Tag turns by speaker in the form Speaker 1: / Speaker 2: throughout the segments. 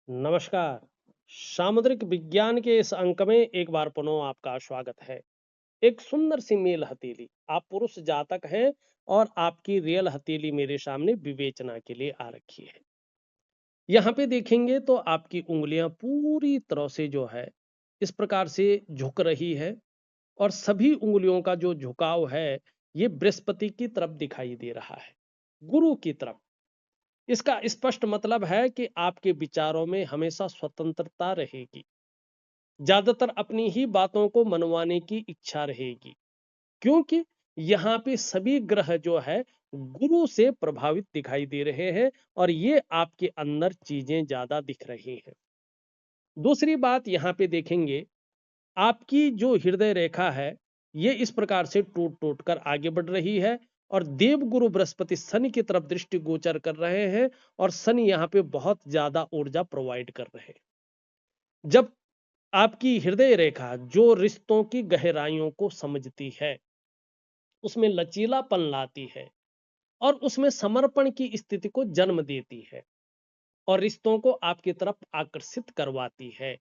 Speaker 1: नमस्कार। सामुद्रिक विज्ञान के इस अंक में एक बार पुनः आपका स्वागत है। एक सुंदर सी मेल हथेली, आप पुरुष जातक हैं और आपकी रियल हथेली मेरे सामने विवेचना के लिए आ रखी है। यहाँ पे देखेंगे तो आपकी उंगलियां पूरी तरह से जो है इस प्रकार से झुक रही है और सभी उंगलियों का जो झुकाव है ये बृहस्पति की तरफ दिखाई दे रहा है, गुरु की तरफ। इसका स्पष्ट मतलब है कि आपके विचारों में हमेशा स्वतंत्रता रहेगी, ज्यादातर अपनी ही बातों को मनवाने की इच्छा रहेगी, क्योंकि यहाँ पे सभी ग्रह जो है गुरु से प्रभावित दिखाई दे रहे हैं और ये आपके अंदर चीजें ज्यादा दिख रही हैं। दूसरी बात यहाँ पे देखेंगे, आपकी जो हृदय रेखा है ये इस प्रकार से टूट टूट कर आगे बढ़ रही है और देव गुरु बृहस्पति शनि की तरफ दृष्टि गोचर कर रहे हैं और शनि यहाँ पे बहुत ज्यादा ऊर्जा प्रोवाइड कर रहे हैं। जब आपकी हृदय रेखा जो रिश्तों की गहराइयों को समझती है, उसमें लचीलापन लाती है और उसमें समर्पण की स्थिति को जन्म देती है और रिश्तों को आपकी तरफ आकर्षित करवाती है,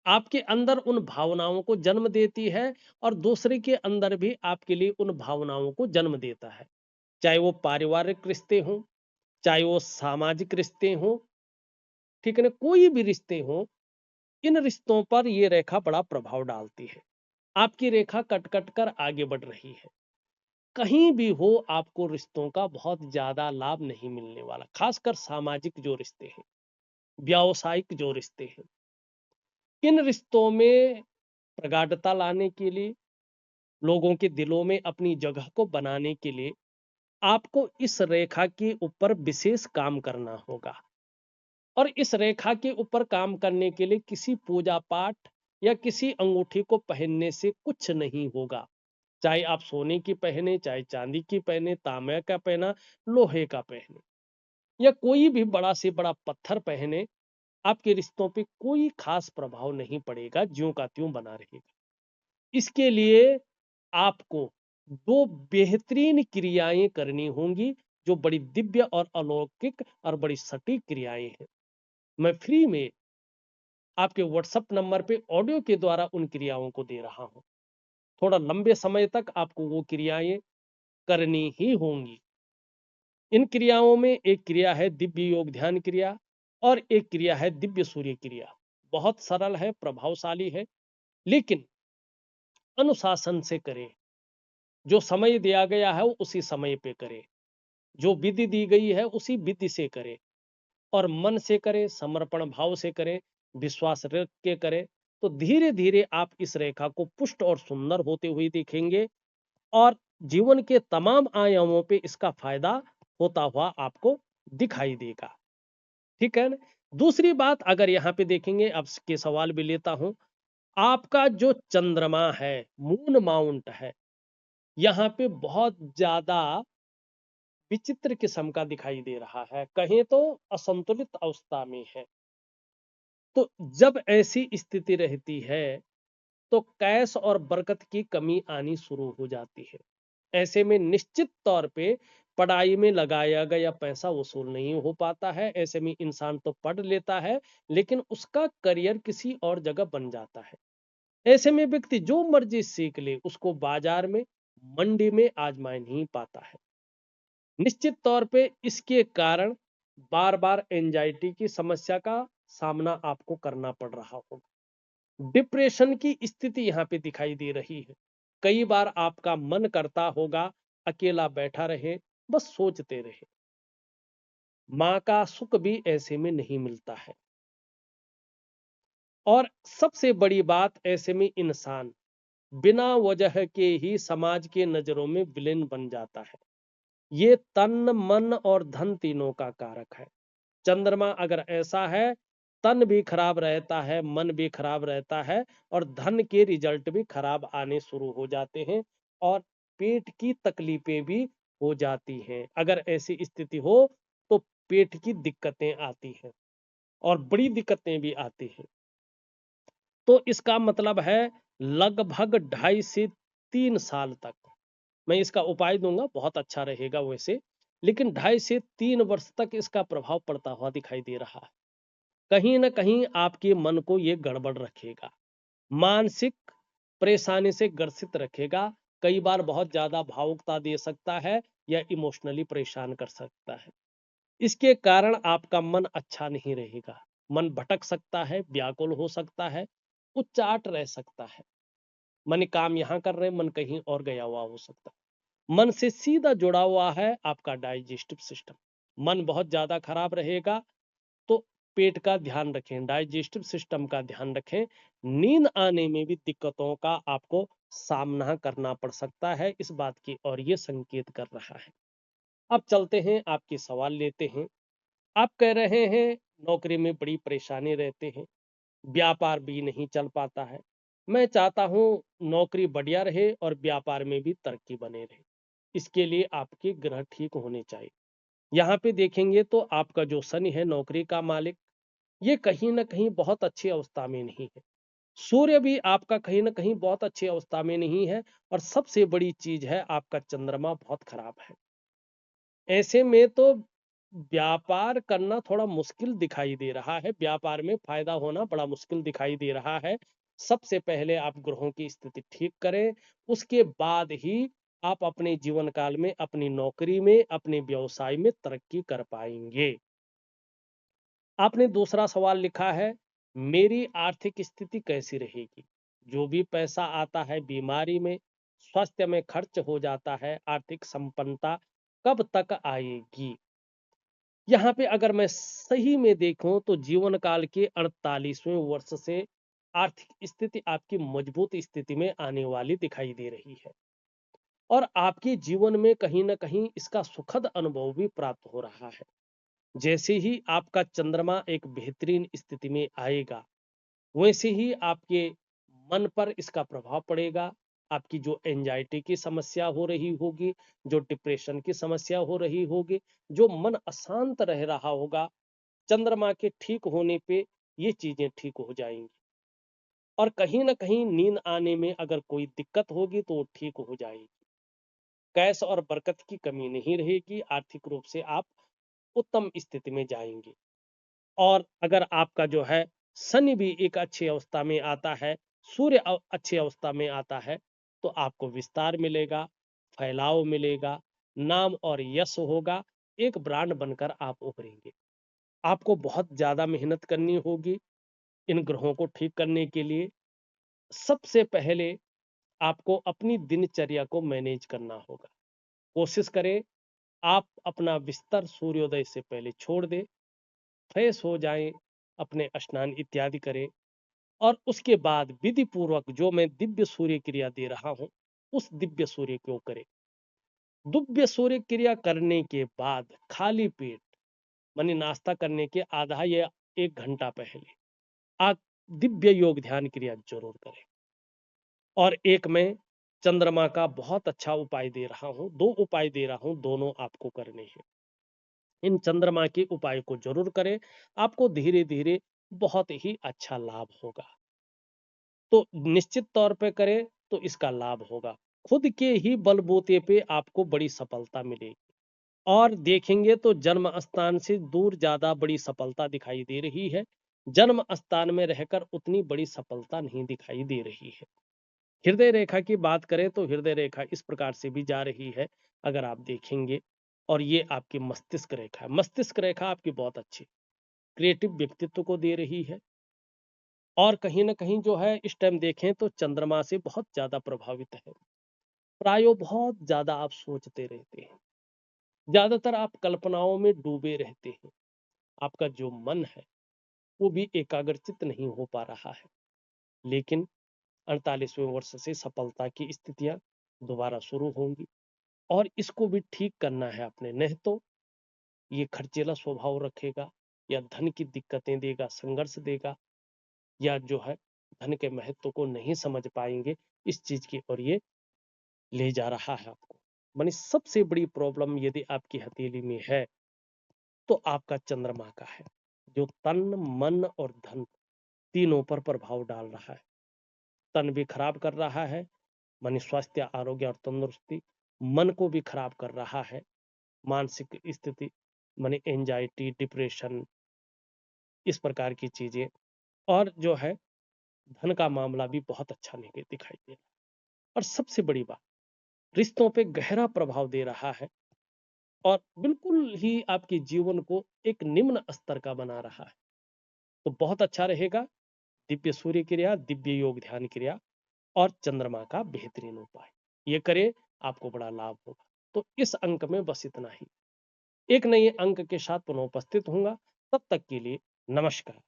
Speaker 1: आपके अंदर उन भावनाओं को जन्म देती है और दूसरे के अंदर भी आपके लिए उन भावनाओं को जन्म देता है, चाहे वो पारिवारिक रिश्ते हों, चाहे वो सामाजिक रिश्ते हों, ठीक है ना, कोई भी रिश्ते हों, इन रिश्तों पर ये रेखा बड़ा प्रभाव डालती है। आपकी रेखा कट कट कर आगे बढ़ रही है। कहीं भी हो आपको रिश्तों का बहुत ज्यादा लाभ नहीं मिलने वाला, खासकर सामाजिक जो रिश्ते हैं, व्यावसायिक जो रिश्ते हैं, इन रिश्तों में प्रगाढ़ता लाने के लिए, लोगों के दिलों में अपनी जगह को बनाने के लिए आपको इस रेखा के ऊपर विशेष काम करना होगा और इस रेखा के ऊपर काम करने के लिए किसी पूजा पाठ या किसी अंगूठी को पहनने से कुछ नहीं होगा। चाहे आप सोने की पहने, चाहे चांदी की पहने, तांबे का पहना, लोहे का पहने या कोई भी बड़ा से बड़ा पत्थर पहने, आपके रिश्तों पे कोई खास प्रभाव नहीं पड़ेगा, ज्यों का त्यों बना रहेगा। इसके लिए आपको दो बेहतरीन क्रियाएं करनी होंगी जो बड़ी दिव्य और अलौकिक और बड़ी सटीक क्रियाएं हैं। मैं फ्री में आपके व्हाट्सएप नंबर पे ऑडियो के द्वारा उन क्रियाओं को दे रहा हूं। थोड़ा लंबे समय तक आपको वो क्रियाएं करनी ही होंगी। इन क्रियाओं में एक क्रिया है दिव्य योग ध्यान क्रिया और एक क्रिया है दिव्य सूर्य क्रिया। बहुत सरल है, प्रभावशाली है, लेकिन अनुशासन से करें। जो समय दिया गया है वो उसी समय पे करें, जो विधि दी गई है उसी विधि से करें और मन से करें, समर्पण भाव से करें, विश्वास रख के करें। तो धीरे धीरे आप इस रेखा को पुष्ट और सुंदर होते हुए देखेंगे और जीवन के तमाम आयामों पे इसका फायदा होता हुआ आपको दिखाई देगा। ठीक है ना? दूसरी बात अगर यहाँ पे देखेंगे, अब के सवाल भी लेता हूं, आपका जो चंद्रमा है, मून माउंट है, यहाँ पे बहुत ज्यादा विचित्र किस्म का दिखाई दे रहा है, कहें तो असंतुलित अवस्था में है। तो जब ऐसी स्थिति रहती है तो कैश और बरकत की कमी आनी शुरू हो जाती है। ऐसे में निश्चित तौर पे पढ़ाई में लगाया गया पैसा वसूल नहीं हो पाता है। ऐसे में इंसान तो पढ़ लेता है लेकिन उसका करियर किसी और जगह बन जाता है। ऐसे में व्यक्ति जो मर्जी सीख ले उसको बाजार में, मंडी में आजमा नहीं पाता है। निश्चित तौर पे इसके कारण बार बार एंजाइटी की समस्या का सामना आपको करना पड़ रहा होगा। डिप्रेशन की स्थिति यहाँ पे दिखाई दे रही है। कई बार आपका मन करता होगा अकेला बैठा रहे, बस सोचते रहे। माँ का सुख भी ऐसे में नहीं मिलता है और सबसे बड़ी बात, ऐसे में इंसान बिना वजह के ही समाज के नजरों में विलेन बन जाता है। ये तन मन और धन तीनों का कारक है। चंद्रमा अगर ऐसा है, तन भी खराब रहता है, मन भी खराब रहता है और धन के रिजल्ट भी खराब आने शुरू हो जाते हैं और पेट की तकलीफें भी हो जाती हैं। अगर ऐसी स्थिति हो तो पेट की दिक्कतें आती हैं और बड़ी दिक्कतें भी आती हैं। तो इसका मतलब है लगभग 2.5 से 3 साल तक मैं इसका उपाय दूंगा, बहुत अच्छा रहेगा वैसे, लेकिन 2.5 से 3 वर्ष तक इसका प्रभाव पड़ता हुआ दिखाई दे रहा है। कहीं न कहीं आपके मन को ये गड़बड़ रखेगा, मानसिक परेशानी से ग्रसित रखेगा, कई बार बहुत ज़्यादा भावुकता दे सकता है या इमोशनली परेशान कर सकता है। इसके कारण आपका मन अच्छा नहीं रहेगा, मन भटक सकता है, व्याकुल हो सकता है, उच्चाट रह सकता है। मन काम यहाँ कर रहे हैं, मन कहीं और गया हुआ हो सकता है। मन से सीधा जुड़ा हुआ है आपका डाइजेस्टिव सिस्टम। मन बहुत ज़्यादा खराब रहेगा तो पेट का ध्यान रखें, डाइजेस्टिव सिस्टम का ध्यान रखें। नींद आने में भी दिक्कतों का आपको सामना करना पड़ सकता है, इस बात की और ये संकेत कर रहा है। अब चलते हैं, आपके सवाल लेते हैं। आप कह रहे हैं नौकरी में बड़ी परेशानी रहते हैं, व्यापार भी नहीं चल पाता है। मैं चाहता हूँ नौकरी बढ़िया रहे और व्यापार में भी तरक्की बने रहे। इसके लिए आपके ग्रह ठीक होने चाहिए। यहाँ पे देखेंगे तो आपका जो शनि है, नौकरी का मालिक, ये कहीं न कहीं बहुत अच्छी अवस्था में नहीं है। सूर्य भी आपका कहीं न कहीं बहुत अच्छी अवस्था में नहीं है और सबसे बड़ी चीज़ है आपका चंद्रमा बहुत खराब है। ऐसे में तो व्यापार करना थोड़ा मुश्किल दिखाई दे रहा है, व्यापार में फ़ायदा होना बड़ा मुश्किल दिखाई दे रहा है। सबसे पहले आप ग्रहों की स्थिति ठीक करें, उसके बाद ही आप अपने जीवन काल में, अपनी नौकरी में, अपने व्यवसाय में तरक्की कर पाएँगे। आपने दूसरा सवाल लिखा है, मेरी आर्थिक स्थिति कैसी रहेगी? जो भी पैसा आता है बीमारी में, स्वास्थ्य में खर्च हो जाता है, आर्थिक संपन्नता कब तक आएगी? यहाँ पे अगर मैं सही में देखूं तो जीवन काल के 48वें वर्ष से आर्थिक स्थिति आपकी मजबूत स्थिति में आने वाली दिखाई दे रही है और आपके जीवन में कहीं ना कहीं इसका सुखद अनुभव भी प्राप्त हो रहा है। जैसे ही आपका चंद्रमा एक बेहतरीन स्थिति में आएगा, वैसे ही आपके मन पर इसका प्रभाव पड़ेगा। आपकी जो एंजाइटी की समस्या हो रही होगी, जो डिप्रेशन की समस्या हो रही होगी, जो मन अशांत रह रहा होगा, चंद्रमा के ठीक होने पे ये चीजें ठीक हो जाएंगी और कहीं ना कहीं नींद आने में अगर कोई दिक्कत होगी तो वो ठीक हो जाएगी। कैश और बरकत की कमी नहीं रहेगी, आर्थिक रूप से आप उत्तम स्थिति में जाएंगे। और अगर आपका जो है शनि भी एक अच्छी अवस्था में आता है, सूर्य अच्छी अवस्था में आता है, तो आपको विस्तार मिलेगा, फैलाव मिलेगा, नाम और यश होगा, एक ब्रांड बनकर आप उभरेंगे। आपको बहुत ज्यादा मेहनत करनी होगी इन ग्रहों को ठीक करने के लिए। सबसे पहले आपको अपनी दिनचर्या को मैनेज करना होगा। कोशिश करें आप अपना बिस्तर सूर्योदय से पहले छोड़ दें, फ्रेश हो जाएं, अपने स्नान इत्यादि करें और उसके बाद विधि पूर्वक जो मैं दिव्य सूर्य क्रिया दे रहा हूं, उस दिव्य सूर्य को करें। दिव्य सूर्य क्रिया करने के बाद खाली पेट, मानी नाश्ता करने के आधा या 1 घंटा पहले आप दिव्य योग ध्यान क्रिया जरूर करें। और एक मैं चंद्रमा का बहुत अच्छा उपाय दे रहा हूं, 2 उपाय दे रहा हूं, दोनों आपको करने हैं। इन चंद्रमा के उपाय को जरूर करें, आपको धीरे धीरे बहुत ही अच्छा लाभ होगा। तो निश्चित तौर पे करें तो इसका लाभ होगा, खुद के ही बलबूते पे आपको बड़ी सफलता मिलेगी। और देखेंगे तो जन्म स्थान से दूर ज्यादा बड़ी सफलता दिखाई दे रही है, जन्म स्थान में रहकर उतनी बड़ी सफलता नहीं दिखाई दे रही है। हृदय रेखा की बात करें तो हृदय रेखा इस प्रकार से भी जा रही है, अगर आप देखेंगे। और ये आपकी मस्तिष्क रेखा है, मस्तिष्क रेखा आपकी बहुत अच्छी क्रिएटिव व्यक्तित्व को दे रही है। और कहीं ना कहीं जो है इस टाइम देखें तो चंद्रमा से बहुत ज्यादा प्रभावित है, प्रायो बहुत ज्यादा आप सोचते रहते हैं, ज्यादातर आप कल्पनाओं में डूबे रहते हैं। आपका जो मन है वो भी एकाग्रचित नहीं हो पा रहा है। लेकिन 48वें वर्ष से सफलता की स्थितियां दोबारा शुरू होंगी और इसको भी ठीक करना है अपने, नहीं तो ये खर्चीला स्वभाव रखेगा या धन की दिक्कतें देगा, संघर्ष देगा, या जो है धन के महत्व को नहीं समझ पाएंगे, इस चीज की और ये ले जा रहा है आपको। मानी सबसे बड़ी प्रॉब्लम यदि आपकी हथेली में है तो आपका चंद्रमा का है, जो तन मन और धन तीनों पर प्रभाव डाल रहा है। तन भी खराब कर रहा है, मानी स्वास्थ्य, आरोग्य और तंदुरुस्ती, मन को भी खराब कर रहा है, मानसिक स्थिति, मानी एंजाइटी, डिप्रेशन, इस प्रकार की चीजें। और जो है धन का मामला भी बहुत अच्छा नहीं दिखाई दे रहा। और सबसे बड़ी बात, रिश्तों पे गहरा प्रभाव दे रहा है और बिल्कुल ही आपके जीवन को एक निम्न स्तर का बना रहा है। तो बहुत अच्छा रहेगा दिव्य सूर्य क्रिया, दिव्य योग ध्यान क्रिया और चंद्रमा का बेहतरीन उपाय ये करें, आपको बड़ा लाभ होगा। तो इस अंक में बस इतना ही। एक नए अंक के साथ पुनः उपस्थित होऊंगा, तब तक के लिए नमस्कार।